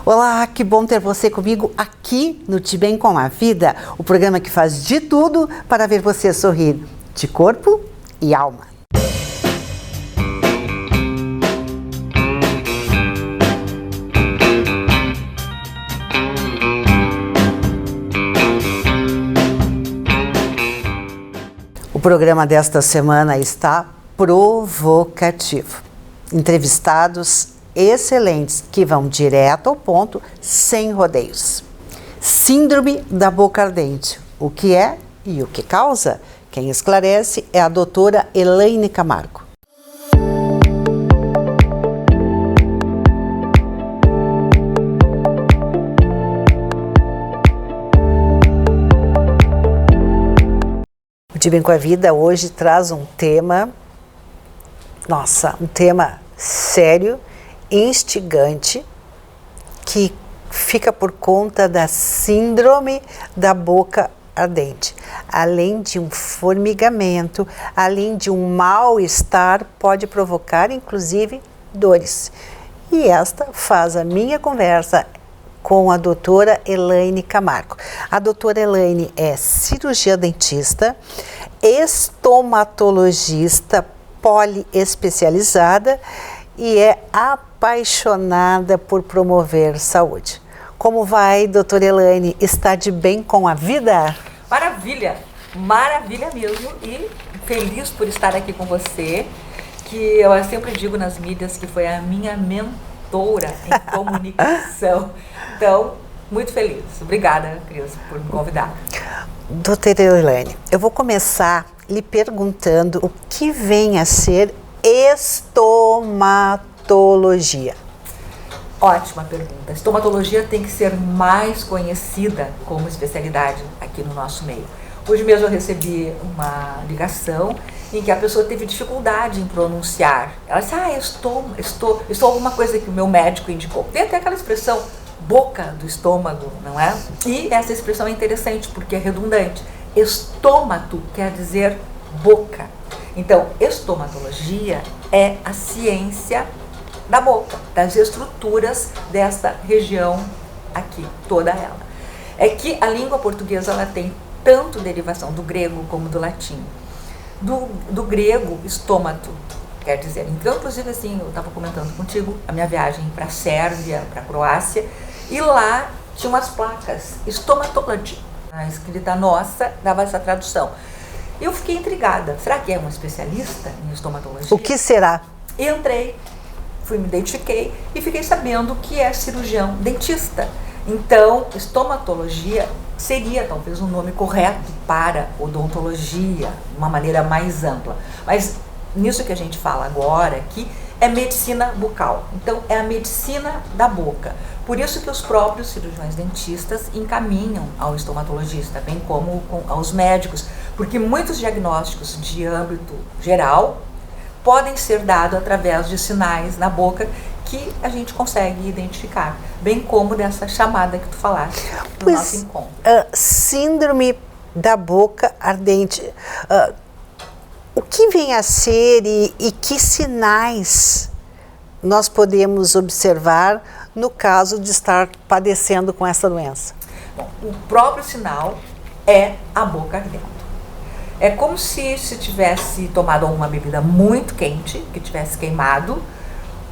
Olá, que bom ter você comigo aqui no De Bem com a Vida, o programa que faz de tudo para ver você sorrir de corpo e alma. O programa desta semana está provocativo. Entrevistados excelentes que vão direto ao ponto, sem rodeios. Síndrome da boca ardente. O que é e o que causa? Quem esclarece é a doutora Elaine Camargo. O De Bem com a Vida hoje traz um tema, um tema sério, instigante, que fica por conta da síndrome da boca ardente. Além de um formigamento, além de um mal-estar, pode provocar inclusive dores. E esta faz a minha conversa com a doutora Elaine Camargo. A doutora Elaine é cirurgiã dentista, estomatologista poliespecializada e é apaixonada por promover saúde. Como vai, doutora Elaine? Está de bem com a vida? Maravilha, maravilha mesmo, e feliz por estar aqui com você, que eu sempre digo nas mídias que foi a minha mentora em comunicação. Então, muito feliz. Obrigada, Cris, por me convidar. Doutora Elaine, eu vou começar lhe perguntando o que vem a ser estomatologia. Ótima pergunta. A estomatologia tem que ser mais conhecida como especialidade aqui no nosso meio. Hoje mesmo eu recebi uma ligação em que a pessoa teve dificuldade em pronunciar. Ela disse, estou alguma coisa que o meu médico indicou. Tem até aquela expressão, boca do estômago, não é? E essa expressão é interessante porque é redundante. Estômago quer dizer boca. Então, estomatologia é a ciência da boca, das estruturas desta região aqui, toda ela. É que a língua portuguesa ela tem tanto derivação do grego como do latim. Do grego, estômato quer dizer, então, inclusive assim, eu estava comentando contigo a minha viagem para a Sérvia, para a Croácia, e lá tinha umas placas, estomatology, a escrita nossa dava essa tradução. Eu fiquei intrigada. Será que é um especialista em estomatologia? O que será? Entrei, me identifiquei e fiquei sabendo que é cirurgião dentista. Então, estomatologia seria talvez um nome correto para odontologia, de uma maneira mais ampla. Mas nisso que a gente fala agora aqui é medicina bucal. Então, é a medicina da boca. Por isso que os próprios cirurgiões dentistas encaminham ao estomatologista, bem como aos médicos, porque muitos diagnósticos de âmbito geral podem ser dados através de sinais na boca que a gente consegue identificar, bem como dessa chamada que tu falaste no nosso encontro. Síndrome da boca ardente. O que vem a ser e que sinais nós podemos observar no caso de estar padecendo com essa doença? Bom, o próprio sinal é a boca ardendo. É como se tivesse tomado alguma bebida muito quente, que tivesse queimado,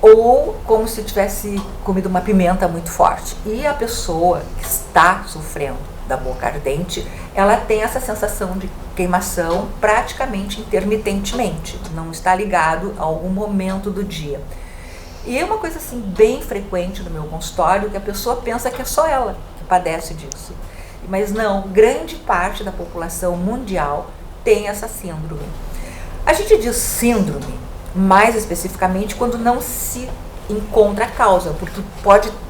ou como se tivesse comido uma pimenta muito forte. E a pessoa que está sofrendo da boca ardente, ela tem essa sensação de queimação praticamente intermitentemente, não está ligado a algum momento do dia. E é uma coisa assim bem frequente no meu consultório, que a pessoa pensa que é só ela que padece disso. Mas não, grande parte da população mundial tem essa síndrome. A gente diz síndrome, mais especificamente, quando não se encontra a causa, porque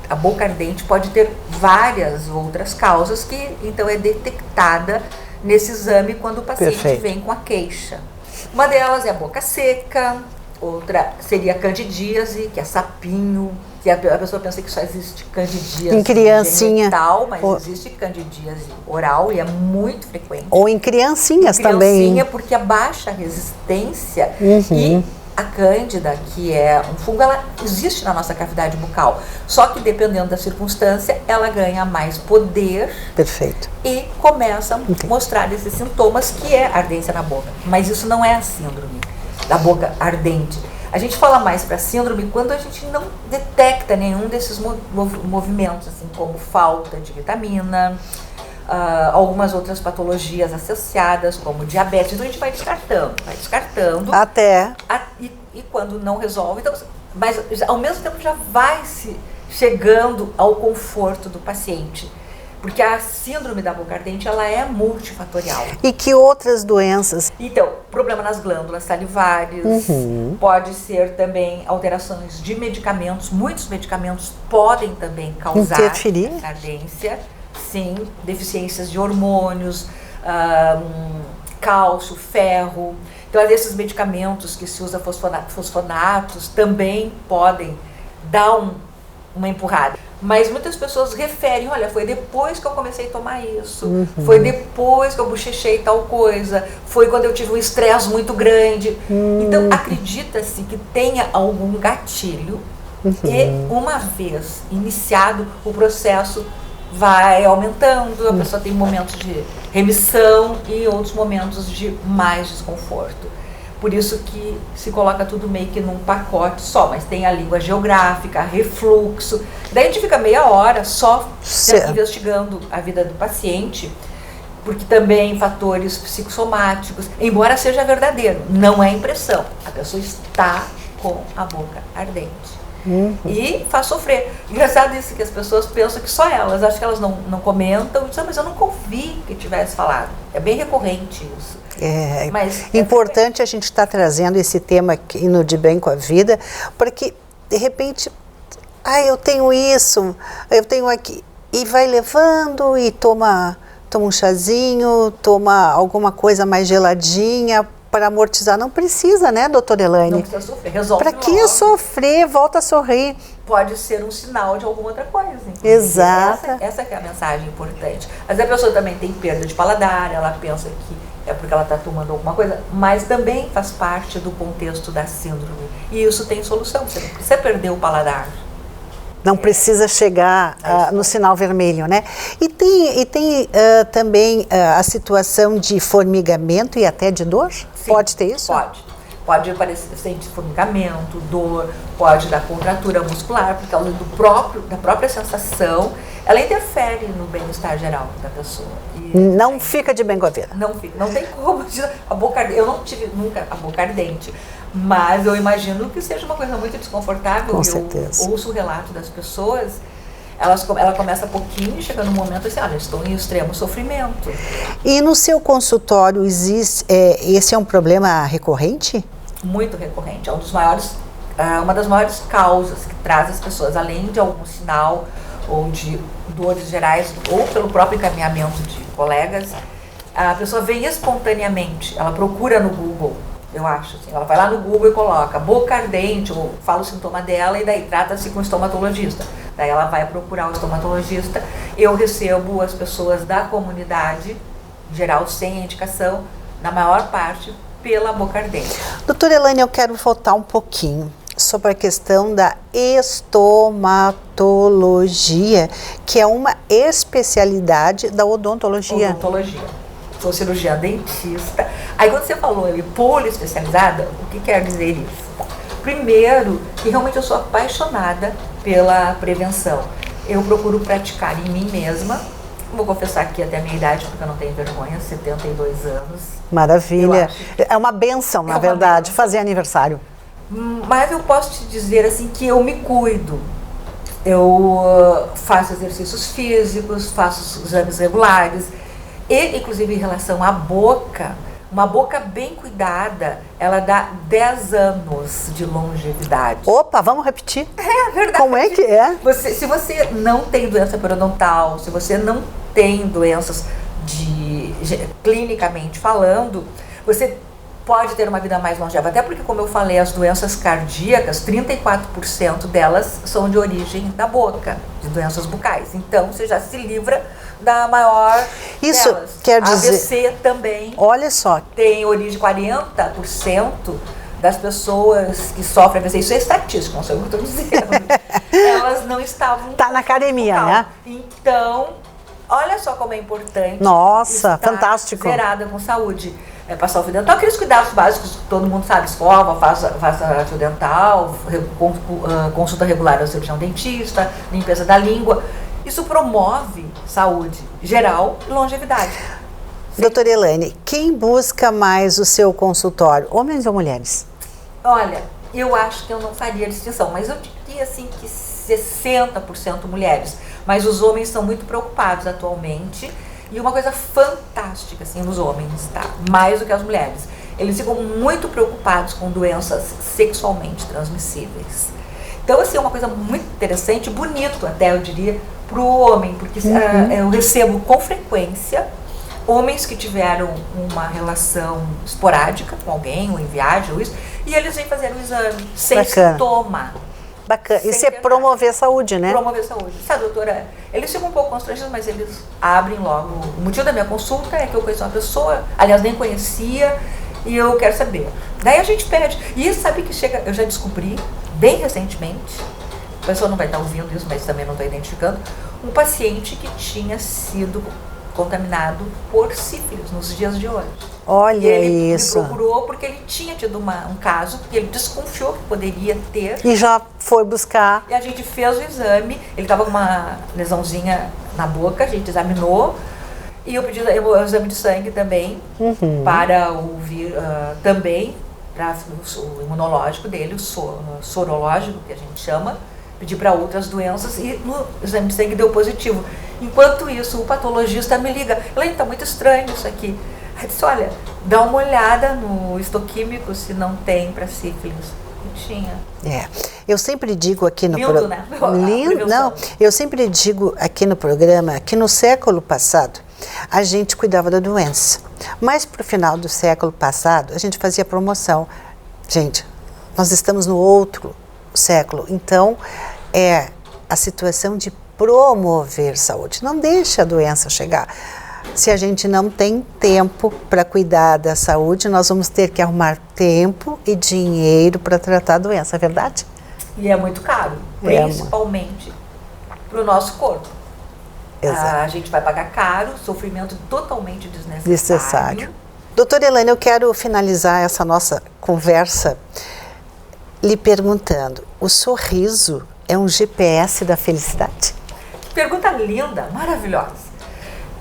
a boca ardente pode ter várias outras causas que então é detectada nesse exame quando o paciente vem com a queixa. Uma delas é a boca seca, outra seria a candidíase, que é sapinho, que a pessoa pensa que só existe candidíase em criancinha, genital, mas existe candidíase oral e é muito frequente. Ou em criancinhas também. Porque a baixa resistência e A cândida, que é um fungo, ela existe na nossa cavidade bucal. Só que dependendo da circunstância, ela ganha mais poder. Perfeito. E começa a mostrar esses sintomas, que é ardência na boca. Mas isso não é a síndrome da boca ardente. A gente fala mais para síndrome quando a gente não detecta nenhum desses movimentos, assim como falta de vitamina, algumas outras patologias associadas, como diabetes. Então a gente vai descartando. Até. E quando não resolve, então, mas ao mesmo tempo já vai se chegando ao conforto do paciente. Porque a síndrome da boca ardente, ela é multifatorial. E que outras doenças? Então, problema nas glândulas salivares, pode ser também alterações de medicamentos. Muitos medicamentos podem também causar ardência. Sim, deficiências de hormônios, cálcio, ferro. Então, esses medicamentos que se usa fosfonatos também podem dar uma empurrada. Mas muitas pessoas referem, olha, foi depois que eu comecei a tomar isso, foi depois que eu bochechei tal coisa, foi quando eu tive um estresse muito grande. Então, acredita-se que tenha algum gatilho e uma vez iniciado o processo vai aumentando, a pessoa tem momentos de remissão e outros momentos de mais desconforto. Por isso que se coloca tudo meio que num pacote só, mas tem a língua geográfica, refluxo. Daí a gente fica meia hora só investigando a vida do paciente, porque também fatores psicossomáticos, embora seja verdadeiro, não é impressão. A pessoa está com a boca ardente. E faz sofrer. Engraçado isso, que as pessoas pensam que só elas, acho que elas não comentam, mas eu nunca ouvi que tivesse falado. É bem recorrente isso. Mas importante a gente estar trazendo esse tema aqui no De Bem com a Vida, porque de repente, eu tenho isso, eu tenho aqui, e vai levando e toma um chazinho, toma alguma coisa mais geladinha para amortizar. Não precisa, né, doutora Elaine? Não precisa sofrer, resolve. Para que sofrer? Volta a sorrir. Pode ser um sinal de alguma outra coisa. Exato. Essa que é a mensagem importante. Mas a pessoa também tem perda de paladar, ela pensa que é porque ela está tomando alguma coisa, mas também faz parte do contexto da síndrome. E isso tem solução, você não precisa perder o paladar. Não precisa chegar no sinal vermelho, né? E tem também a situação de formigamento e até de dor? Sim, pode ter isso? Pode aparecer, sente formigamento, dor, pode dar contratura muscular, por causa da própria sensação, ela interfere no bem-estar geral da pessoa. Não fica de bem com a vida. Não fica, não tem como. Eu não tive nunca a boca ardente, mas eu imagino que seja uma coisa muito desconfortável. Com certeza. Eu ouço o relato das pessoas, ela começa pouquinho e chega num momento assim, olha, estou em extremo sofrimento. E no seu consultório existe, esse é um problema recorrente? Muito recorrente, é uma das maiores causas que traz as pessoas, além de algum sinal ou de dores gerais, ou pelo próprio encaminhamento de colegas, a pessoa vem espontaneamente, ela procura no Google, eu acho, assim, ela vai lá no Google e coloca boca ardente, ou fala o sintoma dela e daí trata-se com o estomatologista. Daí ela vai procurar o estomatologista, eu recebo as pessoas da comunidade geral sem indicação, na maior parte, pela boca ardente. Doutora Elaine, eu quero voltar um pouquinho sobre a questão da estomatologia, que é uma especialidade da odontologia. Odontologia. Sou cirurgiã dentista. Aí quando você falou ali, poliespecializada, o que quer dizer isso? Primeiro, que realmente eu sou apaixonada pela prevenção. Eu procuro praticar em mim mesma. Vou confessar aqui até a minha idade, porque eu não tenho vergonha, 72 anos. Maravilha. É uma benção, na verdade, fazer aniversário. Mas eu posso te dizer assim que eu me cuido. Eu faço exercícios físicos, faço exames regulares. E, inclusive, em relação à boca, uma boca bem cuidada, ela dá 10 anos de longevidade. Opa, vamos repetir? É verdade. Como é que é? Se você não tem doença periodontal, se você não tem doenças clinicamente falando, você pode ter uma vida mais longeva. Até porque, como eu falei, as doenças cardíacas, 34% delas são de origem da boca, de doenças bucais. Então, você já se livra da maior Isso delas. Quer dizer... AVC também. Olha só. Tem origem, 40% das pessoas que sofrem, isso é estatística, não sei o que eu estou dizendo, elas não estavam... Tá na academia, calma. né? Então, olha só como é importante. Nossa, estar fantástico. zerada com saúde. Passar o fio dental, aqueles cuidados básicos que todo mundo sabe, escova, faça fio dental, consulta regular ao cirurgião dentista, limpeza da língua. Isso promove saúde geral e longevidade. Doutora Elaine, quem busca mais o seu consultório, homens ou mulheres? Olha, eu acho que eu não faria distinção, mas eu diria assim que 60% mulheres. Mas os homens são muito preocupados atualmente. E uma coisa fantástica, assim, nos homens, tá? Mais do que as mulheres. Eles ficam muito preocupados com doenças sexualmente transmissíveis. Então, assim, é uma coisa muito interessante, bonito até, eu diria, para o homem. Porque eu recebo com frequência homens que tiveram uma relação esporádica com alguém, ou em viagem, ou isso, e eles vêm fazer um exame sem sintoma. Bacana. Isso é promover saúde, né? Promover saúde. Sabe, doutora, eles ficam um pouco constrangidos, mas eles abrem logo. O motivo da minha consulta é que eu conheço uma pessoa, aliás, nem conhecia, e eu quero saber. Daí a gente pede. E isso, sabe que chega, eu já descobri, bem recentemente, a pessoa não vai estar ouvindo isso, mas também não estou identificando, um paciente que tinha sido contaminado por sífilis nos dias de hoje. Olha ele isso. Ele me procurou porque ele tinha tido um caso que ele desconfiou que poderia ter. E já foi buscar. E a gente fez o exame, ele estava com uma lesãozinha na boca, a gente examinou. E eu pedi o exame de sangue também, para ouvir também, para o imunológico dele, o sorológico, que a gente chama. Pedi para outras doenças e no exame de sangue deu positivo. Enquanto isso, o patologista me liga, Elaine, está muito estranho isso aqui. Aí disse, olha, dá uma olhada no histoquímico se não tem para sífilis. E tinha. Eu sempre digo aqui no programa... Lindo, não. Eu sempre digo aqui no programa que no século passado a gente cuidava da doença. Mas para o final do século passado a gente fazia promoção. Gente, nós estamos no outro século, então é a situação de promover saúde. Não deixa a doença chegar. Se a gente não tem tempo para cuidar da saúde, nós vamos ter que arrumar tempo e dinheiro para tratar a doença, é verdade? E é muito caro, principalmente para o nosso corpo. A gente vai pagar caro, sofrimento totalmente desnecessário. Doutora Elaine, eu quero finalizar essa nossa conversa lhe perguntando, o sorriso é um GPS da felicidade? Pergunta linda, maravilhosa.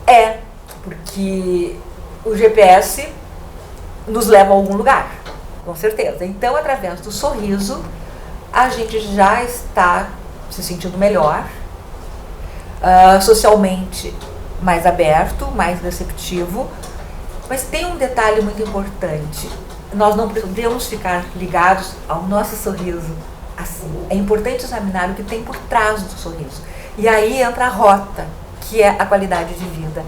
É, porque o GPS nos leva a algum lugar, com certeza. Então, através do sorriso, a gente já está se sentindo melhor, socialmente mais aberto, mais receptivo. Mas tem um detalhe muito importante. Nós não podemos ficar ligados ao nosso sorriso assim. É importante examinar o que tem por trás do sorriso. E aí entra a rota, que é a qualidade de vida.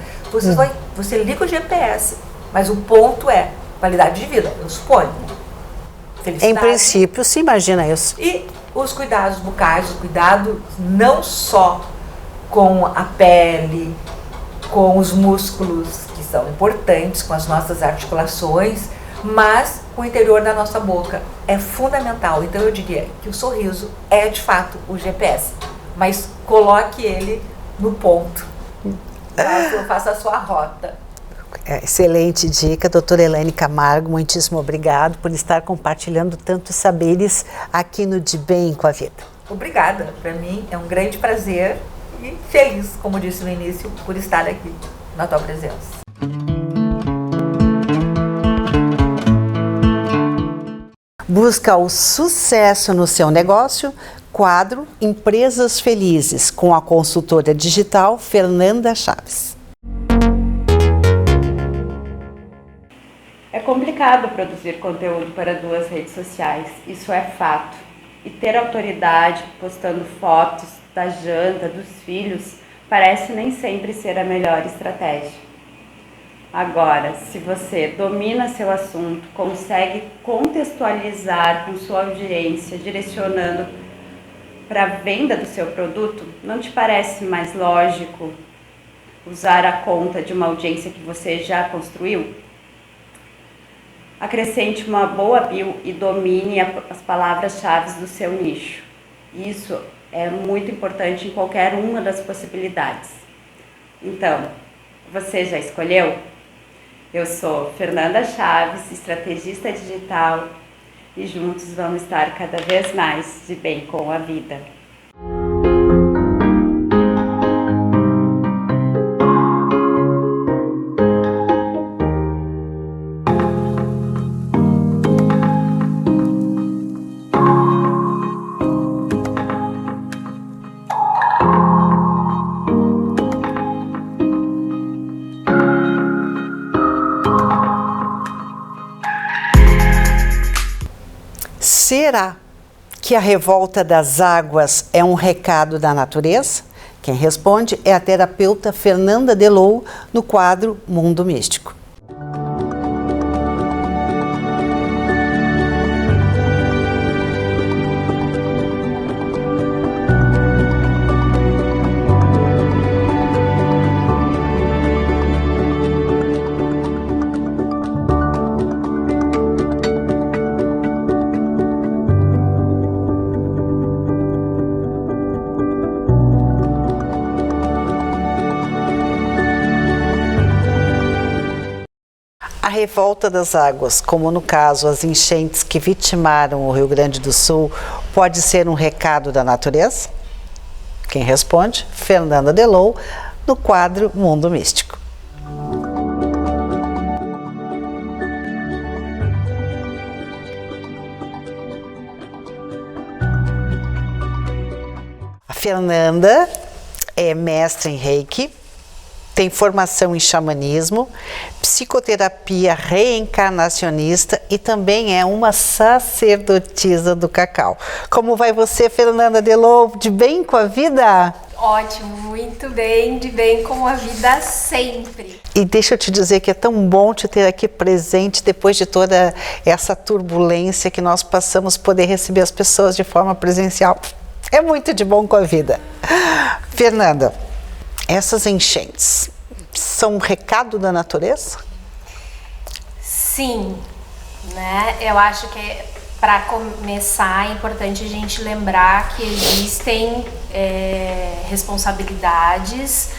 Você liga o GPS, mas o ponto é qualidade de vida, eu suponho. Felicidade. Em princípio, se imagina isso. E os cuidados bucais, o cuidado não só com a pele, com os músculos, que são importantes, com as nossas articulações, mas o interior da nossa boca é fundamental. Então eu diria que o sorriso é de fato o GPS, mas coloque ele no ponto, faça a sua rota. Excelente dica, doutora Elaine Camargo, muitíssimo obrigado por estar compartilhando tantos saberes aqui no De Bem com a Vida. Obrigada, para mim é um grande prazer e feliz, como disse no início, por estar aqui na tua presença. Busca o sucesso no seu negócio? Quadro Empresas Felizes, com a consultora digital Fernanda Chaves. É complicado produzir conteúdo para 2 redes sociais, isso é fato. E ter autoridade postando fotos da janta, dos filhos, parece nem sempre ser a melhor estratégia. Agora, se você domina seu assunto, consegue contextualizar com sua audiência, direcionando para a venda do seu produto, não te parece mais lógico usar a conta de uma audiência que você já construiu? Acrescente uma boa bio e domine as palavras-chave do seu nicho. Isso é muito importante em qualquer uma das possibilidades. Então, você já escolheu? Eu sou Fernanda Chaves, estrategista digital, e juntos vamos estar cada vez mais de bem com a vida. Será que a revolta das águas é um recado da natureza? Quem responde é a terapeuta Fernanda Delou, no quadro Mundo Místico. A revolta das águas, como no caso as enchentes que vitimaram o Rio Grande do Sul, pode ser um recado da natureza? Quem responde? Fernanda Delou, no quadro Mundo Místico. A Fernanda é mestre em Reiki, tem formação em xamanismo, psicoterapia reencarnacionista e também é uma sacerdotisa do cacau. Como vai você, Fernanda Delou? De bem com a vida? Ótimo, muito bem, de bem com a vida sempre. E deixa eu te dizer que é tão bom te ter aqui presente depois de toda essa turbulência que nós passamos, poder receber as pessoas de forma presencial. É muito de bom com a vida. Fernanda, essas enchentes são um recado da natureza? Sim, né? Eu acho que para começar é importante a gente lembrar que existem responsabilidades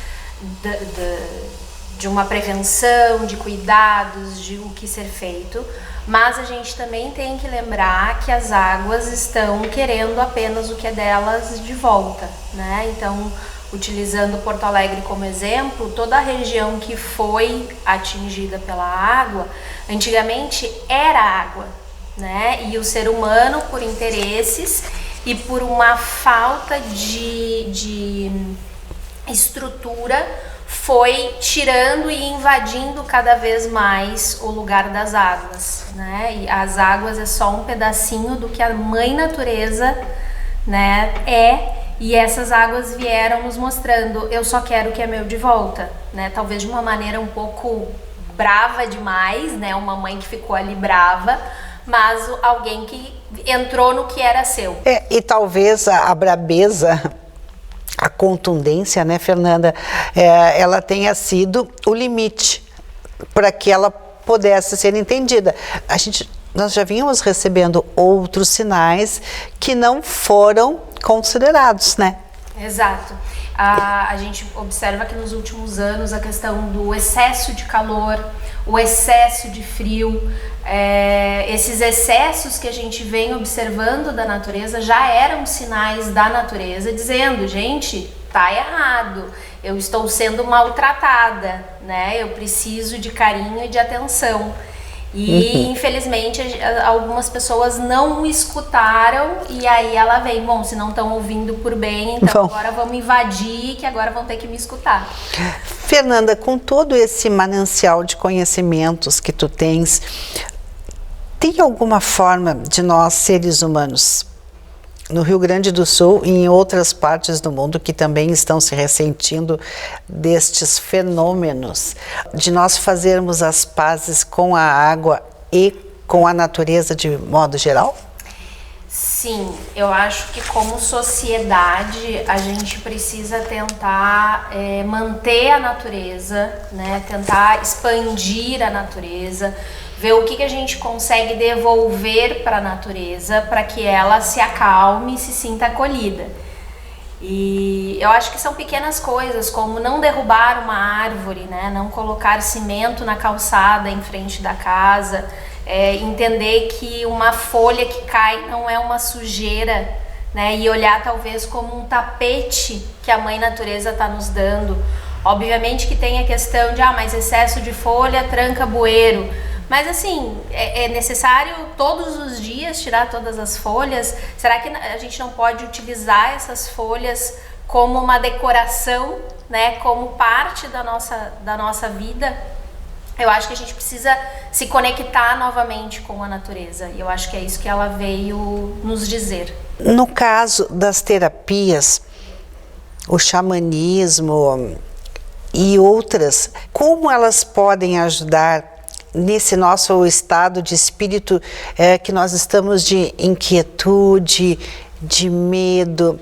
de uma prevenção, de cuidados, de o que ser feito, mas a gente também tem que lembrar que as águas estão querendo apenas o que é delas de volta, né? Então, utilizando Porto Alegre como exemplo, toda a região que foi atingida pela água, antigamente era água, né? E o ser humano, por interesses e por uma falta de estrutura, foi tirando e invadindo cada vez mais o lugar das águas, né? E as águas é só um pedacinho do que a mãe natureza, né, é. E essas águas vieram nos mostrando, eu só quero o que é meu de volta, né? Talvez de uma maneira um pouco brava demais, né? Uma mãe que ficou ali brava, mas alguém que entrou no que era seu. E talvez a brabeza, a contundência, né, Fernanda, ela tenha sido o limite para que ela pudesse ser entendida. Nós já vínhamos recebendo outros sinais que não foram considerados, né? Exato. A gente observa que nos últimos anos a questão do excesso de calor, o excesso de frio, esses excessos que a gente vem observando da natureza já eram sinais da natureza dizendo, gente, tá errado, eu estou sendo maltratada, né? Eu preciso de carinho e de atenção. E infelizmente algumas pessoas não escutaram e aí ela vem, bom, se não estão ouvindo por bem, então agora vamos invadir, que agora vão ter que me escutar. Fernanda, com todo esse manancial de conhecimentos que tu tens, tem alguma forma de nós, seres humanos, no Rio Grande do Sul e em outras partes do mundo que também estão se ressentindo destes fenômenos, de nós fazermos as pazes com a água e com a natureza de modo geral? Sim, eu acho que como sociedade a gente precisa tentar manter a natureza, né? Tentar expandir a natureza, ver o que a gente consegue devolver para a natureza para que ela se acalme e se sinta acolhida. E eu acho que são pequenas coisas, como não derrubar uma árvore, né? Não colocar cimento na calçada em frente da casa, entender que uma folha que cai não é uma sujeira, né? E olhar talvez como um tapete que a Mãe Natureza está nos dando. Obviamente que tem a questão de, mas excesso de folha tranca bueiro. Mas assim, é necessário todos os dias tirar todas as folhas? Será que a gente não pode utilizar essas folhas como uma decoração, né? Como parte da nossa vida? Eu acho que a gente precisa se conectar novamente com a natureza. E eu acho que é isso que ela veio nos dizer. No caso das terapias, o xamanismo e outras, como elas podem ajudar nesse nosso estado de espírito que nós estamos de inquietude, de medo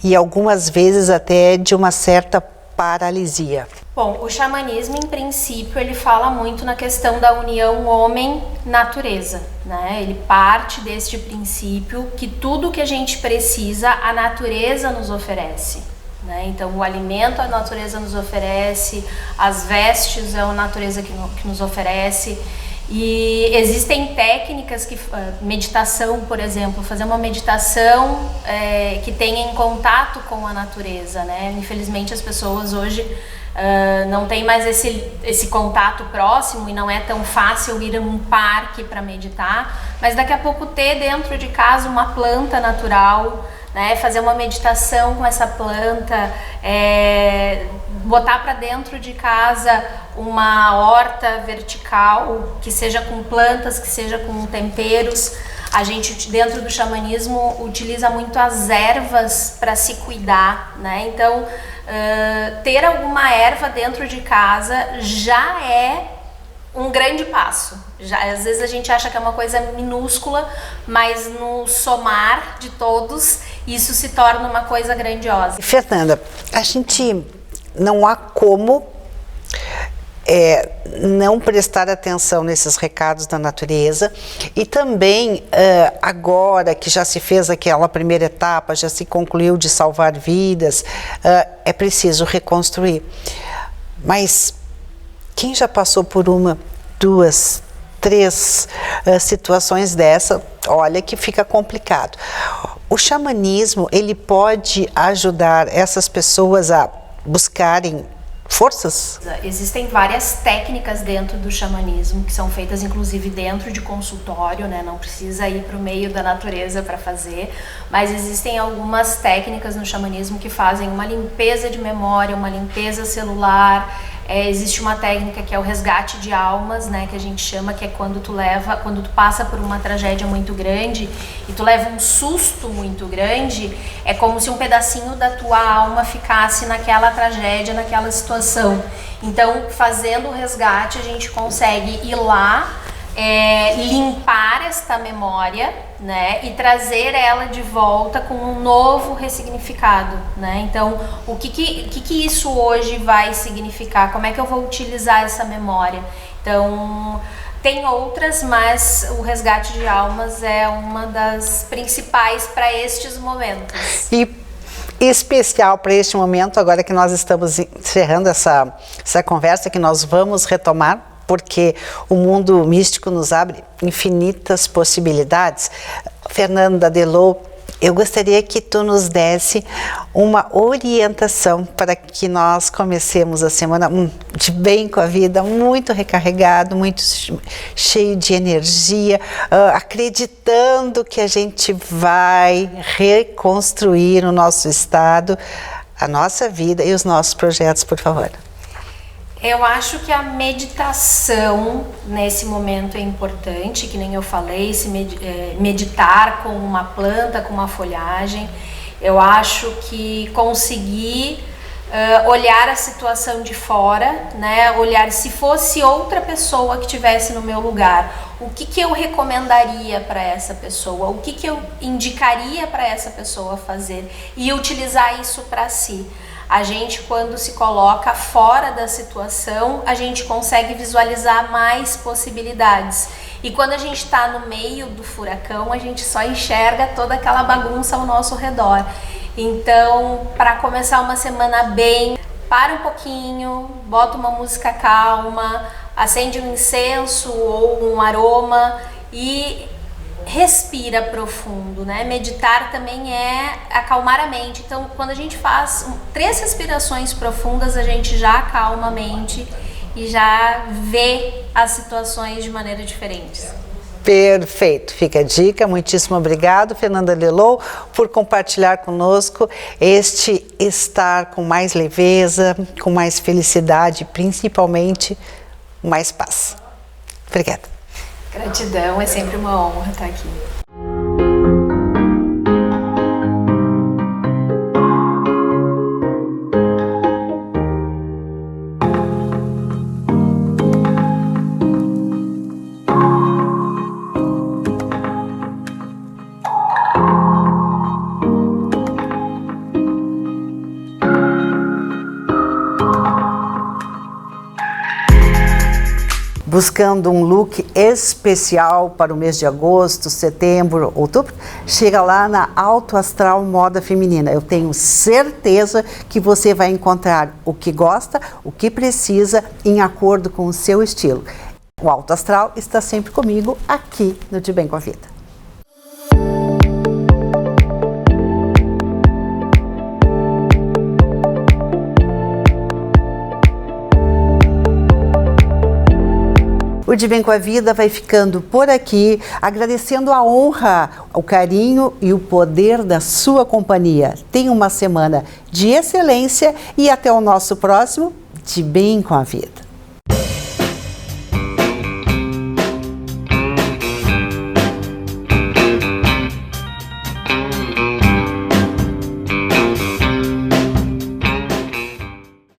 e algumas vezes até de uma certa paralisia? Bom, o xamanismo, em princípio, ele fala muito na questão da união homem-natureza, né? Ele parte deste princípio que tudo que a gente precisa, a natureza nos oferece, né? Então, o alimento a natureza nos oferece, as vestes é a natureza que nos oferece. E existem técnicas que, meditação, por exemplo, fazer uma meditação que tenha em contato com a natureza, né? Infelizmente as pessoas hoje não tem mais esse contato próximo e não é tão fácil ir a um parque para meditar, mas daqui a pouco ter dentro de casa uma planta natural, né? Fazer uma meditação com essa planta, botar para dentro de casa uma horta vertical, que seja com plantas, que seja com temperos. A gente, dentro do xamanismo, utiliza muito as ervas para se cuidar, né? Então, ter alguma erva dentro de casa já é um grande passo. Às vezes a gente acha que é uma coisa minúscula, mas no somar de todos, isso se torna uma coisa grandiosa. Fernanda, a gente não há como não prestar atenção nesses recados da natureza e também agora que já se fez aquela primeira etapa, já se concluiu de salvar vidas, é preciso reconstruir. Mas quem já passou por uma, duas, três situações dessa, olha que fica complicado. O xamanismo, ele pode ajudar essas pessoas a buscarem forças? Existem várias técnicas dentro do xamanismo que são feitas inclusive dentro de consultório, né? Não precisa ir para o meio da natureza para fazer, mas existem algumas técnicas no xamanismo que fazem uma limpeza de memória, uma limpeza celular. Existe uma técnica que é o resgate de almas, né, que a gente chama, que é quando tu passa por uma tragédia muito grande e tu leva um susto muito grande, é como se um pedacinho da tua alma ficasse naquela tragédia, naquela situação. Então, fazendo o resgate, a gente consegue ir lá, limpar esta memória, né, e trazer ela de volta com um novo ressignificado, né? Então, o que isso hoje vai significar? Como é que eu vou utilizar essa memória? Então, tem outras, mas o resgate de almas é uma das principais para estes momentos. E especial para este momento, agora que nós estamos encerrando essa conversa, que nós vamos retomar, porque o mundo místico nos abre infinitas possibilidades. Fernanda Delô, eu gostaria que tu nos desse uma orientação para que nós comecemos a semana de bem com a vida, muito recarregado, muito cheio de energia, acreditando que a gente vai reconstruir o nosso estado, a nossa vida e os nossos projetos, por favor. Eu acho que a meditação nesse momento é importante, que nem eu falei, meditar com uma planta, com uma folhagem. Eu acho que conseguir olhar a situação de fora, né? Olhar se fosse outra pessoa que estivesse no meu lugar, o que eu recomendaria para essa pessoa, o que eu indicaria para essa pessoa fazer e utilizar isso para si. A gente, quando se coloca fora da situação, a gente consegue visualizar mais possibilidades. E quando a gente está no meio do furacão, a gente só enxerga toda aquela bagunça ao nosso redor. Então, para começar uma semana bem, para um pouquinho, bota uma música calma, acende um incenso ou um aroma e respira profundo, né? Meditar também é acalmar a mente. Então, quando a gente faz 3 respirações profundas, a gente já acalma a mente e já vê as situações de maneira diferente. Perfeito, fica a dica. Muitíssimo obrigado, Fernanda Lelou, por compartilhar conosco este estar com mais leveza, com mais felicidade, principalmente mais paz. Obrigada. Gratidão, é sempre uma honra estar aqui. Buscando um look especial para o mês de agosto, setembro, outubro, chega lá na Alto Astral Moda Feminina. Eu tenho certeza que você vai encontrar o que gosta, o que precisa, em acordo com o seu estilo. O Alto Astral está sempre comigo aqui no De Bem com a Vida. O De Bem com a Vida vai ficando por aqui, agradecendo a honra, o carinho e o poder da sua companhia. Tenha uma semana de excelência e até o nosso próximo De Bem com a Vida.